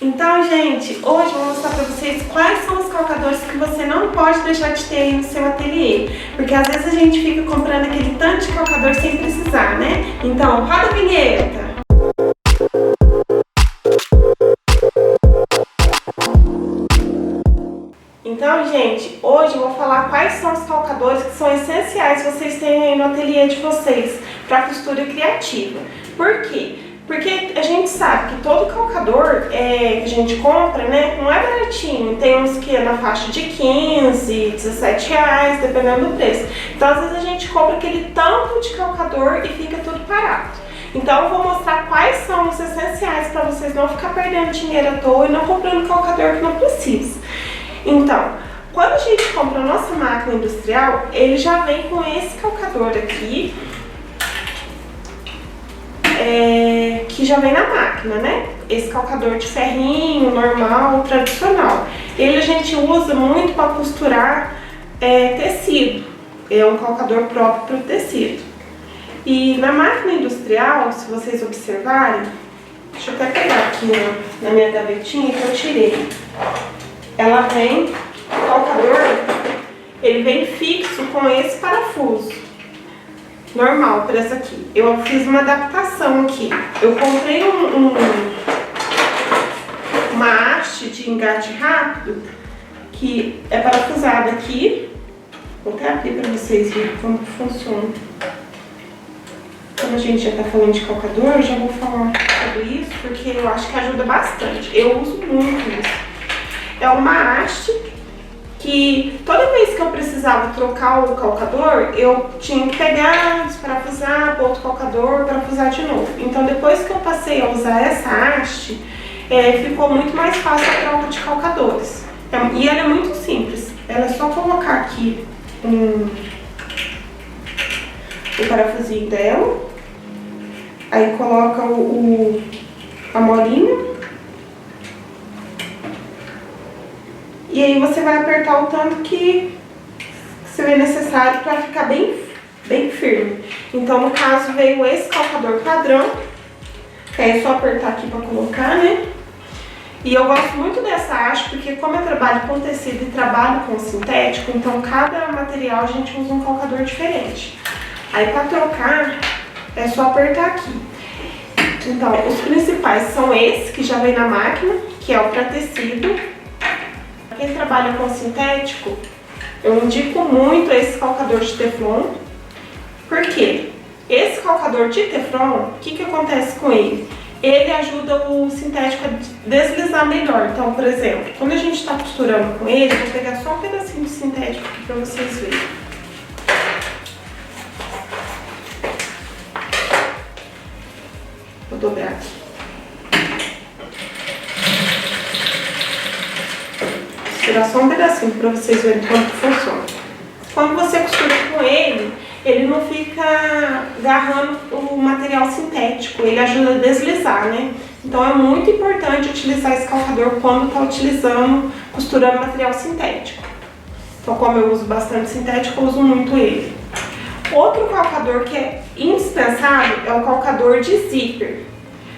Então, gente, hoje eu vou mostrar pra vocês quais são os calcadores que você não pode deixar de ter aí no seu ateliê. Porque às vezes a gente fica comprando aquele tanto de calcador sem precisar, né? Então, roda a vinheta! Então, gente, hoje eu vou falar quais são os calcadores que são essenciais que vocês têm aí no ateliê de vocês para costura criativa. Por quê? Porque a gente sabe que todo calcador que a gente compra, né, não é baratinho. Tem uns que é na faixa de 15, 17 reais, dependendo do preço. Então, às vezes a gente compra aquele tanto de calcador e fica tudo parado. Então, eu vou mostrar quais são os essenciais para vocês não ficar perdendo dinheiro à toa e não comprando calcador que não precisa. Então, quando a gente compra a nossa máquina industrial, ele já vem com esse calcador aqui, que já vem na máquina, né? Esse calcador de ferrinho, normal, tradicional. Ele a gente usa muito para costurar tecido. É um calcador próprio para o tecido. E na máquina industrial, se vocês observarem, deixa eu até pegar aqui na minha gavetinha que eu tirei. Ela vem, o calcador, ele vem fixo com esse parafuso. Normal, por essa aqui. Eu fiz uma adaptação aqui. Eu comprei uma haste de engate rápido, que é parafusada aqui. Vou até abrir para vocês verem como que funciona. Como a gente já tá falando de calcador, eu já vou falar sobre isso, porque eu acho que ajuda bastante. Eu uso muito isso. É uma haste que toda vez que eu precisava trocar o calcador, eu tinha que pegar, desparafusar, pôr outro calcador, parafusar de novo. Então, depois que eu passei a usar essa haste, ficou muito mais fácil a troca de calcadores. E ela é muito simples. Ela é só colocar aqui o parafusinho dela, aí coloca a molinha. E aí você vai apertar o tanto que se vê necessário para ficar bem firme. Então, no caso, veio esse calcador padrão. É só apertar aqui para colocar, né? E eu gosto muito dessa haste, porque como eu trabalho com tecido e trabalho com sintético, então cada material a gente usa um calcador diferente. Aí para trocar, é só apertar aqui. Então, os principais são esses, que já vem na máquina, que é o para tecido. Quem trabalha com sintético, eu indico muito esse calcador de teflon. Por quê? Esse calcador de teflon, o que acontece com ele? Ele ajuda o sintético a deslizar melhor. Então, por exemplo, quando a gente está costurando com ele, eu vou pegar só um pedacinho de sintético aqui para vocês verem. Vou dobrar aqui. Tirar só um pedacinho para vocês verem como que funciona. Quando você costura com ele não fica agarrando o material sintético, ele ajuda a deslizar, né? Então é muito importante utilizar esse calcador quando está costurando material sintético. Então, como eu uso bastante sintético, eu uso muito ele. Outro calcador que é indispensável é o calcador de zíper.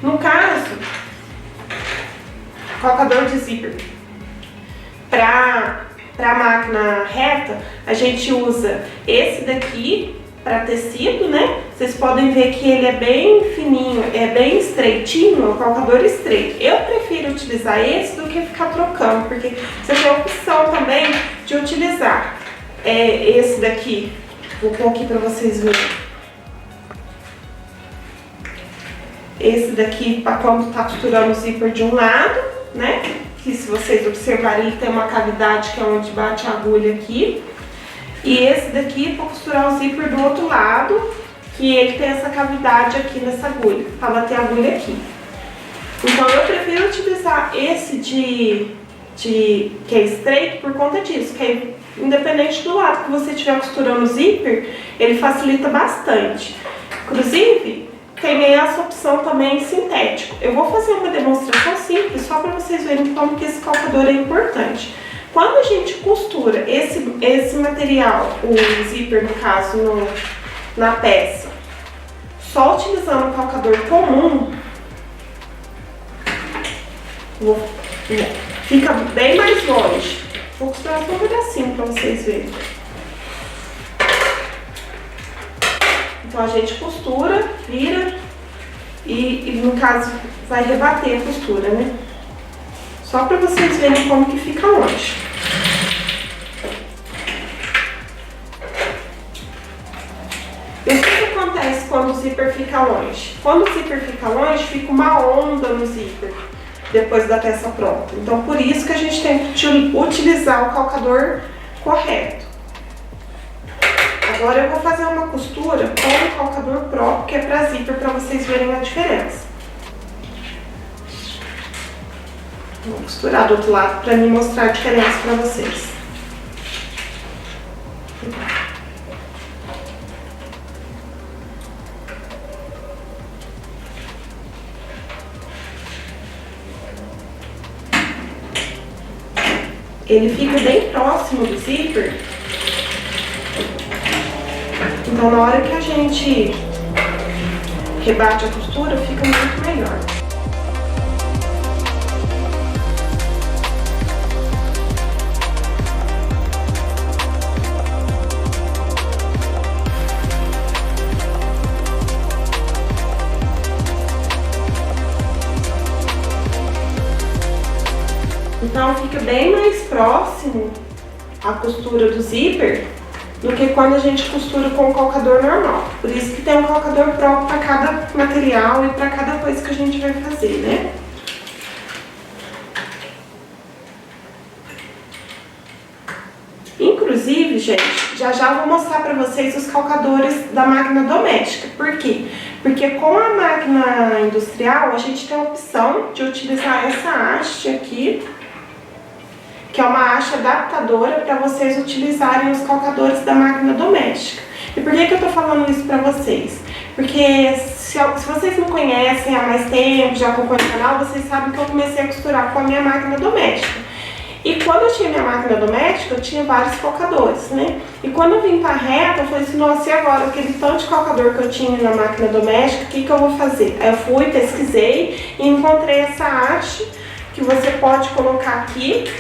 No caso, calcador de zíper. Para máquina reta, a gente usa esse daqui para tecido, né? Vocês podem ver que ele é bem fininho, é bem estreitinho, é um calcador estreito. Eu prefiro utilizar esse do que ficar trocando, porque você tem a opção também de utilizar esse daqui. Vou pôr aqui para vocês verem. Esse daqui para quando tá costurando o zíper de um lado, né? Que se vocês observarem, ele tem uma cavidade que é onde bate a agulha aqui. E esse daqui para costurar o zíper do outro lado, que ele tem essa cavidade aqui nessa agulha, para bater a agulha aqui. Então eu prefiro utilizar esse que é estreito por conta disso, que é independente do lado que você estiver costurando o zíper, ele facilita bastante. Inclusive, tem essa opção também sintético. Eu vou fazer uma demonstração simples só para vocês verem como que esse calcador é importante. Quando a gente costura esse material, o zíper no caso, na peça, só utilizando o calcador comum, Fica bem mais longe. Vou costurar só um pedacinho pra vocês verem. Então a gente costura, vira e no caso vai rebater a costura, né? Só pra vocês verem como que fica longe. E o que acontece quando o zíper fica longe? Quando o zíper fica longe, fica uma onda no zíper depois da peça pronta. Então, por isso que a gente tem que utilizar o calcador correto. Agora eu vou fazer uma costura com o calcador próprio, que é para zíper, para vocês verem a diferença. Vou costurar do outro lado para me mostrar a diferença para vocês. Ele fica bem próximo do zíper, então na hora que a gente rebate a costura fica muito melhor. Então fica bem mais próximo a costura do zíper do que quando a gente costura com o calcador normal. Por isso que tem um calcador próprio para cada material e para cada coisa que a gente vai fazer, né? Inclusive, gente, já vou mostrar para vocês os calcadores da máquina doméstica. Por quê? Porque com a máquina industrial a gente tem a opção de utilizar essa haste aqui, que é uma haste adaptadora para vocês utilizarem os calcadores da máquina doméstica. E por que eu tô falando isso para vocês? Porque se vocês me conhecem há mais tempo, já acompanham o canal, vocês sabem que eu comecei a costurar com a minha máquina doméstica. E quando eu tinha minha máquina doméstica, eu tinha vários calcadores, né? E quando eu vim pra reta, eu falei assim, nossa, e agora? Aquele tanto de calcador que eu tinha na máquina doméstica, o que eu vou fazer? Aí eu fui, pesquisei e encontrei essa haste que você pode colocar aqui.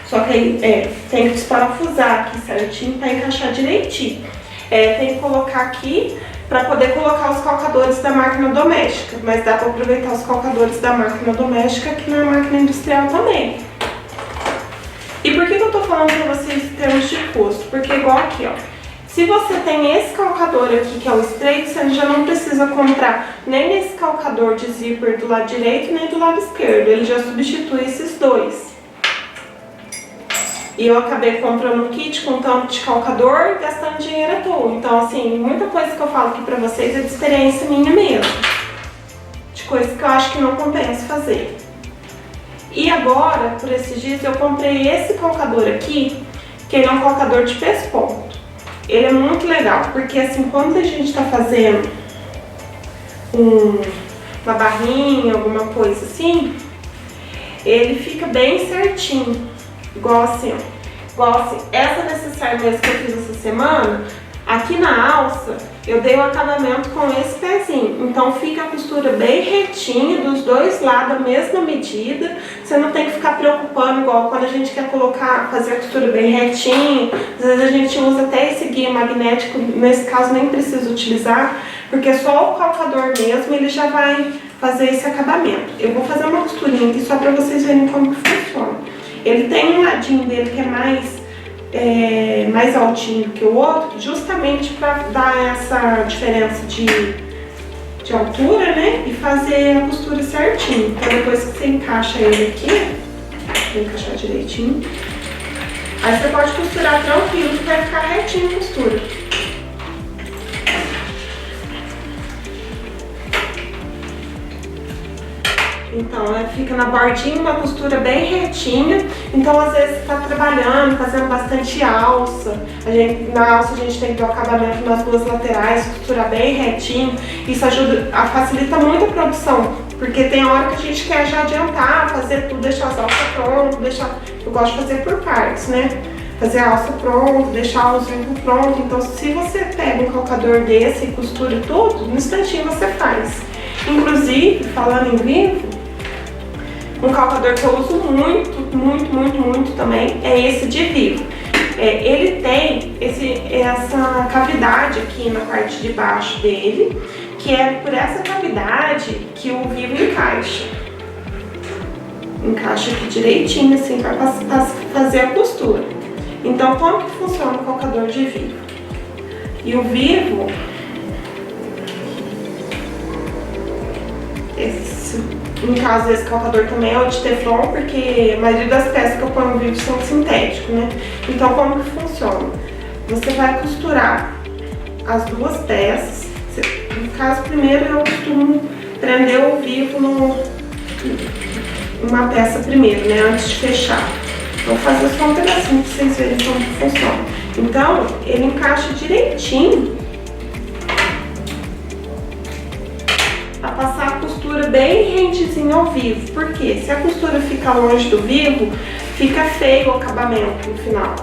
Só que aí tem que desparafusar aqui certinho para encaixar direitinho. Tem que colocar aqui para poder colocar os calcadores da máquina doméstica. Mas dá para aproveitar os calcadores da máquina doméstica aqui na máquina industrial também. E por que eu tô falando para vocês em termos de custo? Porque igual aqui, ó. Se você tem esse calcador aqui, que é o estreito, você já não precisa comprar nem esse calcador de zíper do lado direito, nem do lado esquerdo. Ele já substitui esses dois. E eu acabei comprando um kit com tanto de calcador e gastando dinheiro à toa. Então, assim, muita coisa que eu falo aqui pra vocês é de experiência minha mesmo. De coisas que eu acho que não compensa fazer. E agora, por esses dias, eu comprei esse calcador aqui, que ele é um calcador de pesponto. Ele é muito legal, porque assim, quando a gente tá fazendo uma barrinha, alguma coisa assim, ele fica bem certinho. Igual assim, ó. Igual assim, essa necessaire mesmo que eu fiz essa semana, aqui na alça, eu dei o acabamento com esse pezinho. Então fica a costura bem retinha, dos dois lados, a mesma medida. Você não tem que ficar preocupando, igual quando a gente quer fazer a costura bem retinha. Às vezes a gente usa até esse guia magnético, nesse caso nem precisa utilizar, porque só o calcador mesmo, ele já vai fazer esse acabamento. Eu vou fazer uma costurinha aqui só pra vocês verem como que funciona. Ele tem um ladinho dele que é mais altinho que o outro, justamente para dar essa diferença de altura, né? E fazer a costura certinho. Então depois que você encaixa ele aqui, vou encaixar direitinho. Aí você pode costurar tranquilo que vai ficar retinho a costura. Então, fica na bordinha, uma costura bem retinha. Então, às vezes, você tá trabalhando, fazendo bastante alça. Na alça, a gente tem que ter o acabamento nas duas laterais, costurar bem retinho. Isso facilita muito a produção, porque tem hora que a gente quer já adiantar, fazer tudo, deixar as alças prontas, Eu gosto de fazer por partes, né? Fazer a alça pronta, deixar os vincos prontos. Então, se você pega um calcador desse e costura tudo, no instantinho você faz. Inclusive, falando em vinco, Um calcador que eu uso muito também é esse de Vivo. Ele tem essa cavidade aqui na parte de baixo dele, que é por essa cavidade que o Vivo encaixa. Encaixa aqui direitinho, assim, para fazer a costura. Então, como que funciona o calcador de Vivo? E o Vivo, no caso, esse calcador também é o de Teflon, porque a maioria das peças que eu ponho no Vivo são sintéticos, né? Então, como que funciona? Você vai costurar as duas peças. No caso, primeiro eu costumo prender o Vivo uma peça primeiro, né? Antes de fechar. Vou fazer só um pedacinho para vocês verem como que funciona. Então, ele encaixa direitinho para passar a costura bem rentezinho ao Vivo. Porque se a costura fica longe do Vivo, fica feio o acabamento no final.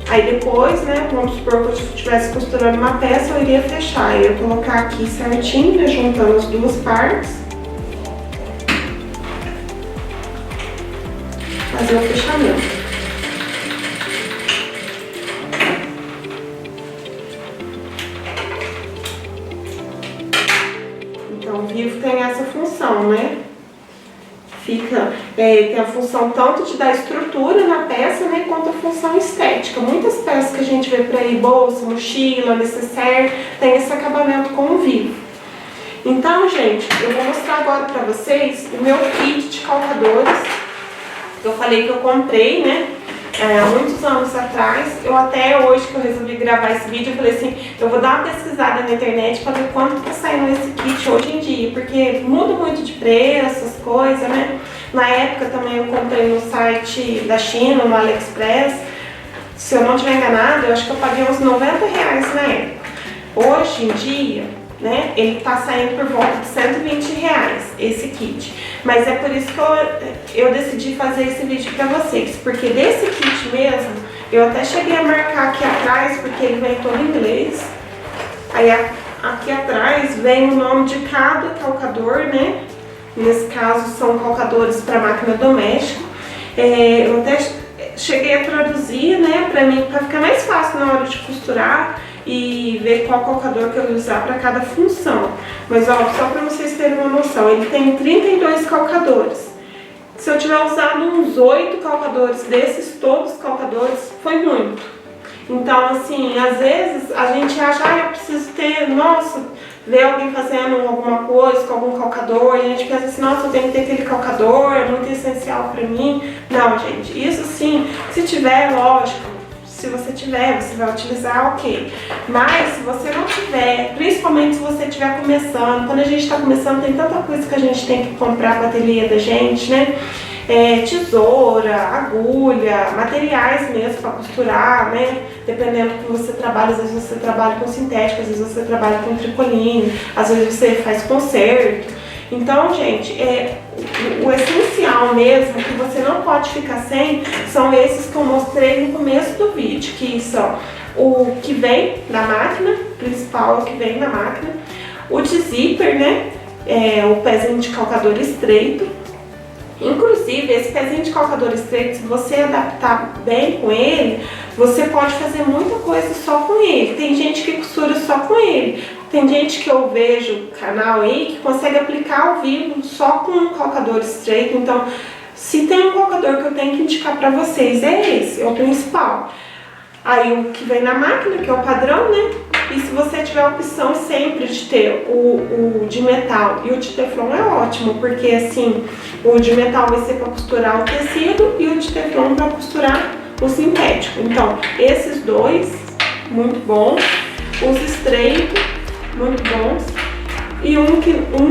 Aí depois, né, vamos supor que eu estivesse costurando uma peça, eu iria fechar. Eu ia colocar aqui certinho, né, juntando as duas partes. Fazer o fechamento. Então, o Vivo tem essa função, né? Tem a função tanto de dar estrutura na peça, né, quanto a função estética. Muitas peças que a gente vê por aí, bolsa, mochila, necessaire, tem esse acabamento com o Vivo. Então, gente, eu vou mostrar agora pra vocês o meu kit de calcadores. Eu falei que eu comprei, né, há muitos anos atrás. Eu até hoje que eu resolvi gravar esse vídeo, eu falei assim, eu vou dar uma pesquisada na internet para ver quanto tá saindo esse kit hoje em dia, porque muda muito de preço, essas coisas, né? Na época também eu comprei no site da China, no AliExpress. Se eu não estiver enganada, eu acho que eu paguei uns R$90 na época. Hoje em dia, né, ele tá saindo por volta de R$120 esse kit. Mas é por isso que eu decidi fazer esse vídeo pra vocês, porque desse kit mesmo, eu até cheguei a marcar aqui atrás, porque ele vem todo em inglês. Aí aqui atrás vem o nome de cada calcador, né? Nesse caso são calcadores para máquina doméstica. Eu até cheguei a traduzir, né, para ficar mais fácil na hora de costurar e ver qual calcador que eu vou usar para cada função. Mas ó, só para vocês terem uma noção, ele tem 32 calcadores. Se eu tiver usado uns 8 calcadores desses, todos os calcadores, foi muito. Então, assim, às vezes a gente acha, eu preciso ter, nossa, ver alguém fazendo alguma coisa com algum calcador, e a gente pensa assim, nossa, eu tenho que ter aquele calcador, é muito essencial pra mim. Não, gente, isso sim, se tiver, lógico, se você tiver, você vai utilizar, ok. Mas se você não tiver, principalmente se você estiver começando, quando a gente está começando, tem tanta coisa que a gente tem que comprar para o ateliê da gente, né? Tesoura, agulha, materiais mesmo para costurar, né? Dependendo do que você trabalha, às vezes você trabalha com sintético, às vezes você trabalha com tricoline, às vezes você faz conserto. Então, gente, o essencial mesmo, que você não pode ficar sem, são esses que eu mostrei no começo do vídeo, que são o que vem da máquina, principal, o que vem da máquina, o de zíper, né? O pezinho de calcador estreito. Inclusive, esse pezinho de calcador estreito, se você adaptar bem com ele, você pode fazer muita coisa só com ele. Tem gente que costura só com ele. Tem gente que eu vejo canal aí que consegue aplicar ao vivo só com um calcador estreito. Então, se tem um calcador que eu tenho que indicar pra vocês, é esse, é o principal. Aí o que vem na máquina, que é o padrão, né? E se você tiver a opção sempre de ter o de metal e o de teflon, é ótimo, porque assim, o de metal vai ser para costurar o tecido e o de teflon para costurar o sintético. Então, esses dois, muito bons. Os estreitos, muito bons. E um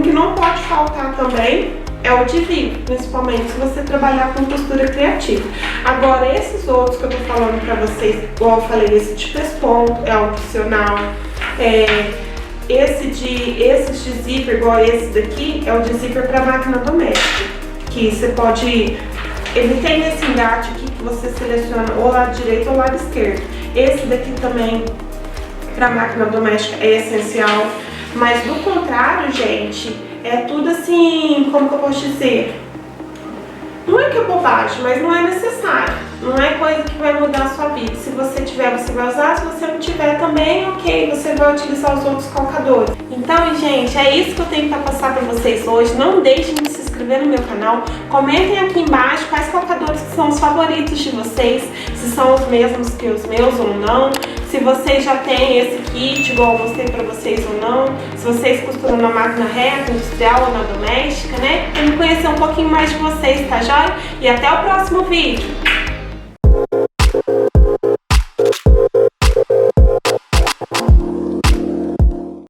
que não pode faltar também é o de Vivo, principalmente se você trabalhar com costura criativa. Agora, esses outros que eu tô falando pra vocês, igual eu falei, esse de pesponto é opcional. Esses de zíper, igual esse daqui, é o de zíper pra máquina doméstica. Que você pode... Ele tem esse engate aqui que você seleciona ou lado direito ou lado esquerdo. Esse daqui também, pra máquina doméstica, é essencial. Mas do contrário, gente, é tudo assim, como que eu posso dizer? Não é que é bobagem, mas não é necessário. Não é coisa que vai mudar a sua vida. Se você tiver, você vai usar. Se você não tiver também, ok, você vai utilizar os outros calcadores. Então, gente, é isso que eu tenho para passar para vocês hoje. Não deixem de se inscrever no meu canal. Comentem aqui embaixo quais calcadores que são os favoritos de vocês. Se são os mesmos que os meus ou não. Se vocês já têm esse kit, igual eu mostrei para vocês ou não. Se vocês costuram na máquina reta, industrial ou na doméstica, né? Pra me conhecer um pouquinho mais de vocês, tá joia? E até o próximo vídeo.